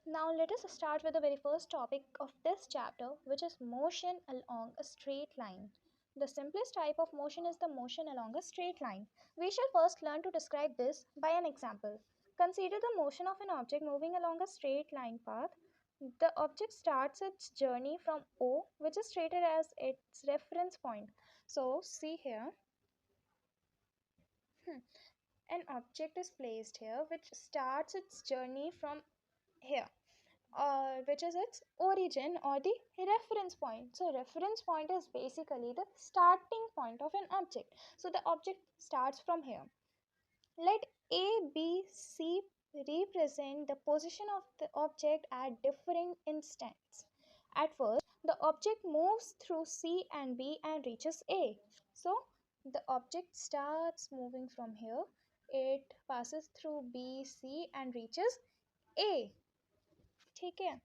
Now let us start with the very first topic of this chapter, which is motion along a straight line. The simplest type of motion is the motion along a straight line. We shall first learn to describe this by an example. Consider the motion of an object moving along a straight line path. The object starts its journey from O, which is stated as its reference point. So see here, an object is placed here which starts its journey from here, which is its origin or the reference point. So reference point is basically the starting point of an object. So the object starts from here. Let A, B, C represent the position of the object at different instants. At first, the object moves through C and B and reaches A. So the object starts moving from here. It passes through B, C and reaches A. Take care.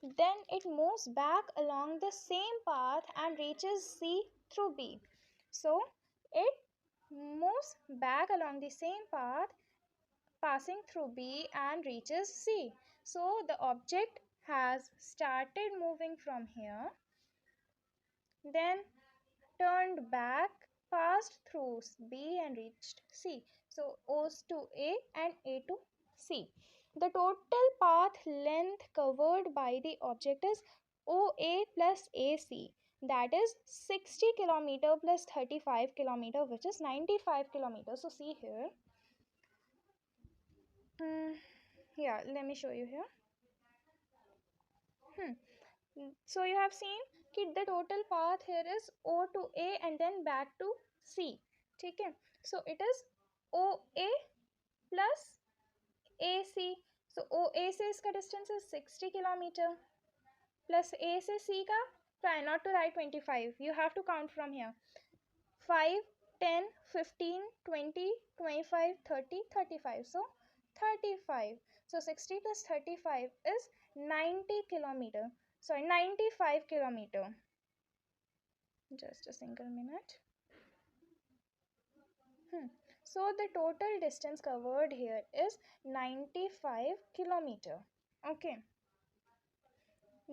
Then it moves back along the same path and reaches C through B. So it moves back along the same path, passing through B and reaches C. So the object has started moving from here, then turned back, passed through B and reached C. So O's to A and A to C. The total path length covered by the object is OA plus AC, that is 60 kilometer plus 35 kilometer, which is 95 kilometers. So see here. Yeah, let me show you here. So you have seen that the total path here is O to A and then back to C. Okay. So it is OA plus AC. So OA से इसका distance is 60 kilometer plus A से C का, try not to write 25. You have to count from here. 5, 10, 15, 20, 25, 30, 35. So 35. So 60 plus 35 is 90 kilometer. Sorry, 95 kilometer. Just a single minute. So the total distance covered here is 95 kilometer. Okay.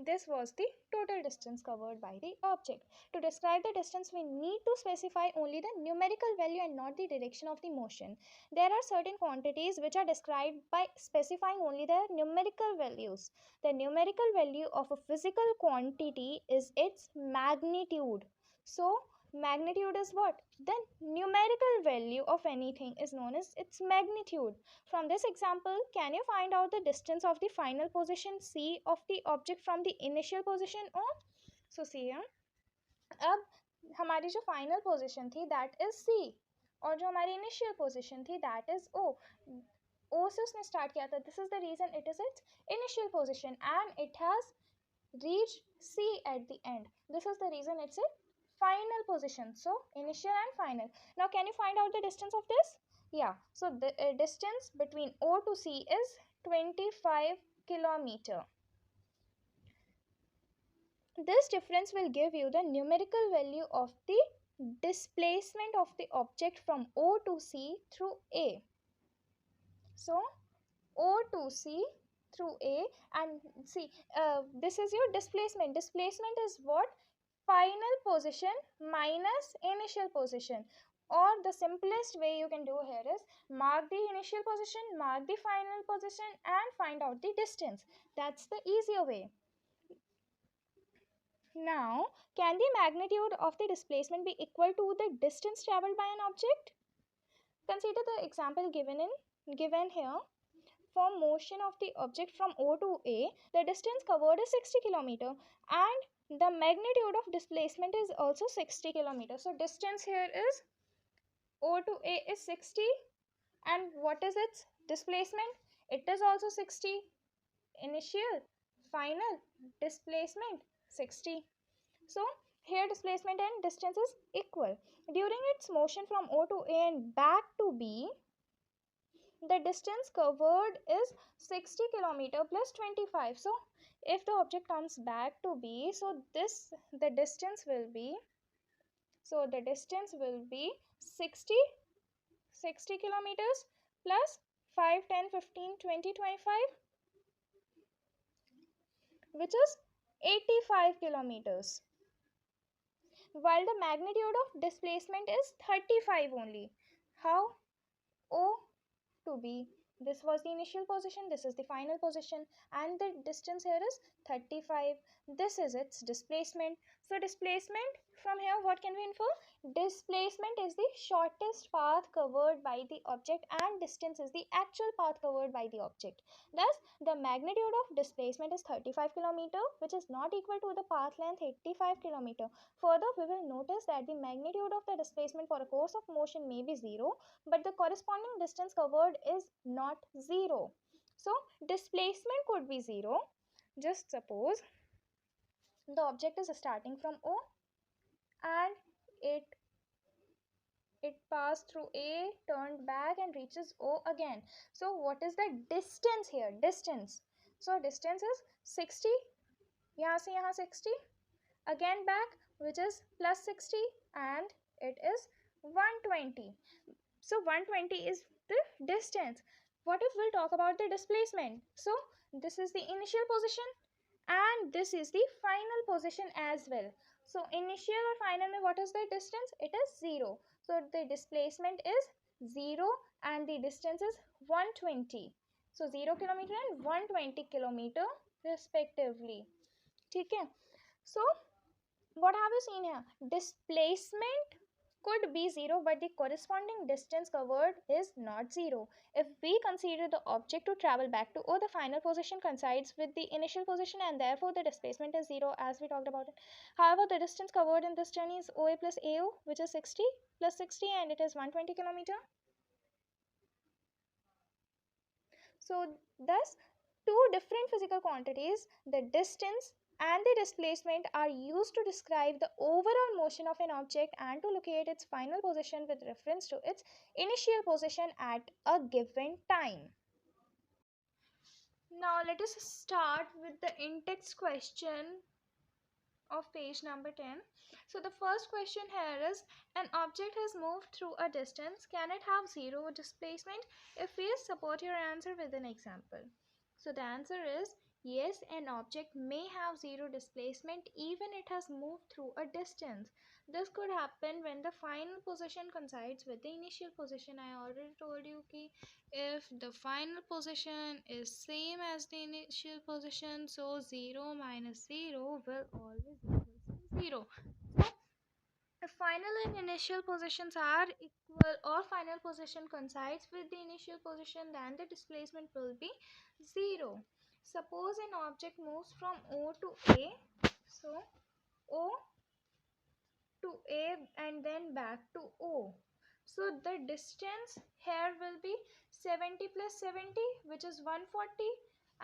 This was the total distance covered by the object. To describe the distance, we need to specify only the numerical value and not the direction of the motion. There are certain quantities which are described by specifying only their numerical values. The numerical value of a physical quantity is its magnitude. So, magnitude is what? The numerical value of anything is known as its magnitude. From this example, can you find out the distance of the final position C of the object from the initial position O? So see here. अब हमारी जो final position थी that is C और जो हमारी initial position थी that is O. O से उसने start किया था. This is the reason it is its initial position and it has reached C at the end. This is the reason it's a final position. So initial and final. Now can you find out the distance of this? Yeah, so the distance between O to C is 25 kilometer. This difference will give you the numerical value of the displacement of the object from O to C through A. So O to C through A, and see, this is your displacement. Displacement is what? Final position minus initial position. Or the simplest way you can do here is mark the initial position, mark the final position and find out the distance. That's the easier way. Now, can the magnitude of the displacement be equal to the distance traveled by an object? Consider the example given here. For motion of the object from O to A, the distance covered is 60 km and the magnitude of displacement is also 60 km. So distance here is O to A is 60 and what is its displacement? It is also 60. Initial, final, displacement 60. So here displacement and distance is equal. During its motion from O to A and back to B, the distance covered is 60 km plus 25. So if the object comes back to B, so the distance will be 60 kilometers plus 5, 10, 15, 20, 25. which is 85 kilometers, while the magnitude of displacement is 35 only. How? O to B. This was the initial position, this is the final position, and the distance here is 35. This is its displacement. So displacement from here, what can we infer? Displacement is the shortest path covered by the object and distance is the actual path covered by the object. Thus, the magnitude of displacement is 35 km, which is not equal to the path length 85 km. Further, we will notice that the magnitude of the displacement for a course of motion may be 0, but the corresponding distance covered is not 0. So displacement could be 0. Just suppose the object is starting from O and it passed through A, turned back and reaches O again. So what is the distance here? Distance. So distance is 60. यहाँ से यहाँ 60. Again back, which is plus 60, and it is 120. So 120 is the distance. What if we'll talk about the displacement? So this is the initial position and this is the final position as well. So initial or final mein what is the distance? It is 0. So the displacement is 0 and the distance is 120. So 0 kilometer and 120 kilometer respectively. Okay. So what have you seen here? Displacement could be 0, but the corresponding distance covered is not 0. If we consider the object to travel back to O, the final position coincides with the initial position and therefore the displacement is 0 as we talked about it. However, the distance covered in this journey is OA plus AO, which is 60 plus 60 and it is 120 kilometer. So thus two different physical quantities, the distance and the displacement, are used to describe the overall motion of an object and to locate its final position with reference to its initial position at a given time. Now let us start with the in-text question of page number 10. So the first question here is, an object has moved through a distance. Can it have 0 displacement? If yes, support your answer with an example. So the answer is yes, an object may have 0 displacement even it has moved through a distance. This could happen when the final position coincides with the initial position. I already told you कि if the final position is same as the initial position, so 0 minus 0 will always equal to 0. So if final and initial positions are equal or final position coincides with the initial position, then the displacement will be 0. Suppose an object moves from O to A. So O to A and then back to O. So the distance here will be 70 plus 70, which is 140,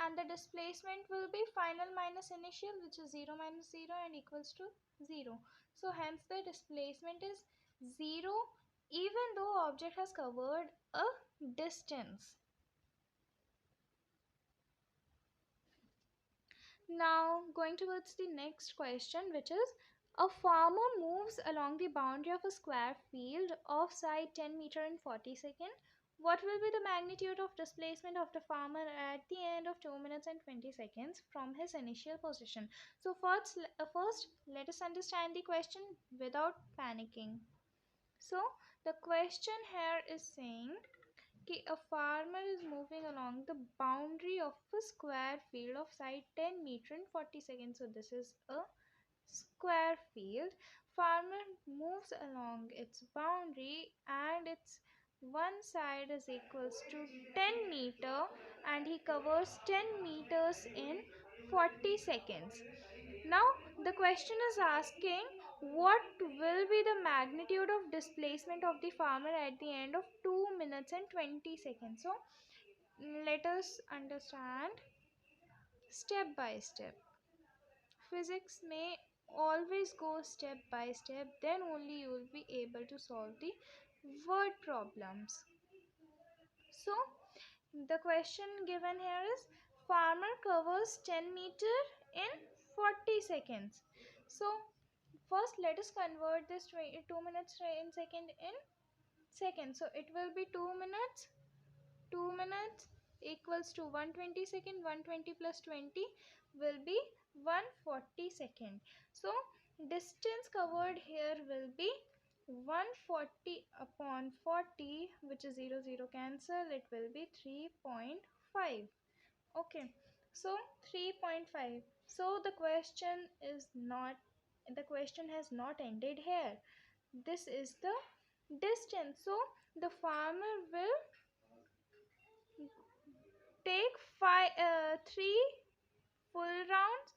and the displacement will be final minus initial, which is 0 minus 0 and equals to 0. So hence the displacement is 0 even though object has covered a distance. Now going towards the next question, which is, a farmer moves along the boundary of a square field of side 10 meter in 40 seconds. What will be the magnitude of displacement of the farmer at the end of 2 minutes and 20 seconds from his initial position? So first let us understand the question without panicking. So the question here is saying a farmer is moving along the boundary of a square field of side 10 meter in 40 seconds. So this is a square field. Farmer moves along its boundary and its one side is equals to 10 meter and he covers 10 meters in 40 seconds. Now the question is asking what will be the magnitude of displacement of the farmer at the end of 2 minutes and 20 seconds. So let us understand step by step. Physics may always go step by step, then only you will be able to solve the word problems. So the question given here is, farmer covers 10 meter in 40 seconds. So first let us convert this 2 minutes in second in seconds. So it will be 2 minutes, 2 minutes, equals to 120 second. 120 plus 20 will be 140 second. So distance covered here will be 140 upon 40, which is 0 0 cancel, it will be 3.5. Okay, so 3.5. So the question is not, the question has not ended here. This is the distance. So the farmer will take three full rounds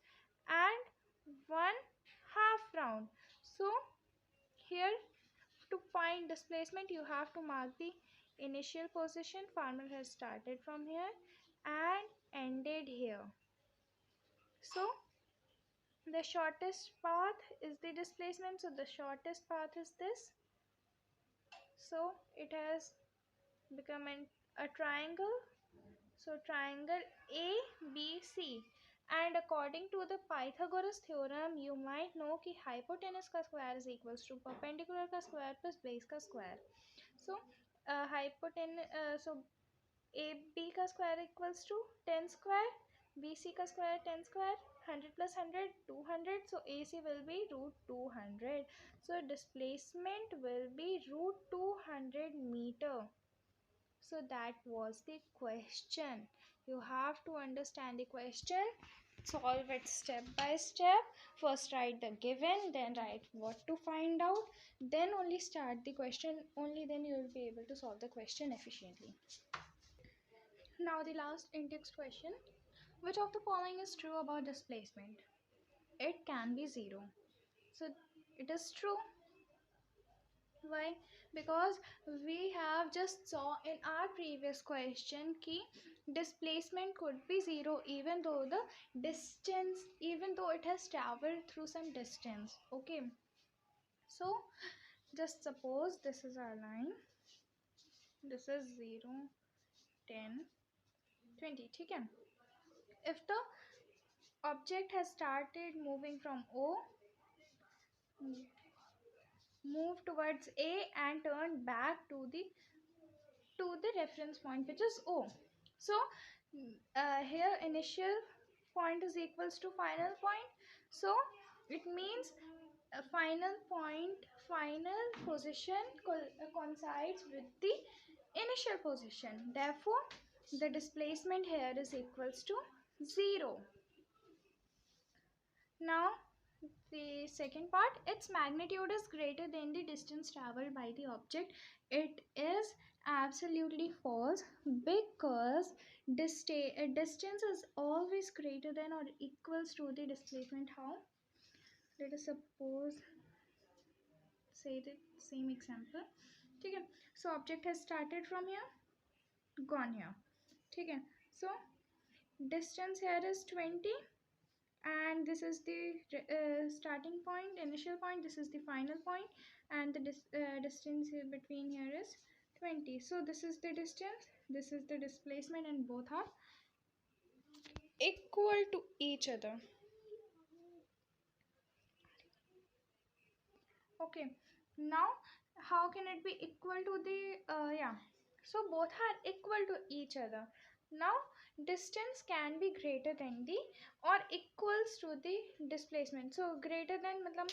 and one half round. So here, to find displacement, you have to mark the initial position. Farmer has started from here and ended here. So the shortest path is the displacement. So the shortest path is this. So it has become a triangle. So triangle ABC. And according to the Pythagoras theorem, you might know कि hypotenuse का square is equals to perpendicular का square plus base का square. So so AB का square equals to 10 square, BC का square 10 square, 100 plus 100 200. So AC will be root 200. So displacement will be root 200 meter. So that was the question. You have to understand the question, solve it step by step. First write the given, then write what to find out, then only start the question. Only then you will be able to solve the question efficiently. Now the last in-text question. Which of the following is true about displacement? It can be 0. So it is true. Why? Because we have just saw in our previous question कि displacement could be 0 even though the distance, even though it has traveled through some distance. Okay, so just suppose this is our line, this is 0 10 20. ठीक है? If the object has started moving from O, move towards A and turn back to the reference point, which is O. So here initial point is equals to final point. So it means final point, final position coincides with the initial position. Therefore the displacement here is equals to 0. Now the second part, its magnitude is greater than the distance traveled by the object. It is absolutely false, because distance is always greater than or equals to the displacement. How? Let us suppose say the same example. Okay, so object has started from here, gone here. Okay, so distance here is 20, and this is the starting point, initial point, this is the final point, and the distance here between here is 20. So this is the distance, this is the displacement, and both are equal to each other. Okay, now how can it be equal to the so both are equal to each other. Now distance can be greater than the or equals to the displacement. So greater than matlab,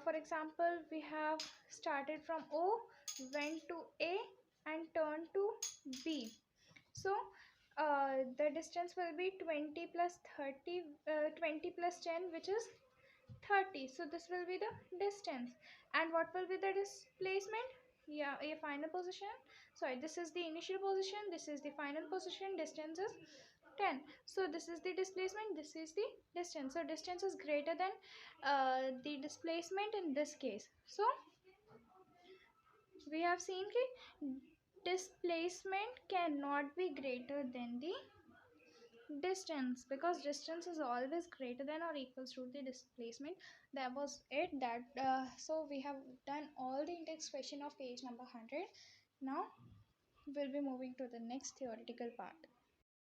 for example, we have started from O, went to A and turned to B. So the distance will be 20 plus 30 20 plus 10, which is 30. So this will be the distance. And what will be the displacement? Yeah, a final position. Sorry, this is the initial position, this is the final position, distance is 10. So this is the displacement, this is the distance. So distance is greater than the displacement in this case. So we have seen that displacement cannot be greater than the distance, because distance is always greater than or equals to the displacement. That was it. That so we have done all the index question of page number 100. Now we'll be moving to the next theoretical part.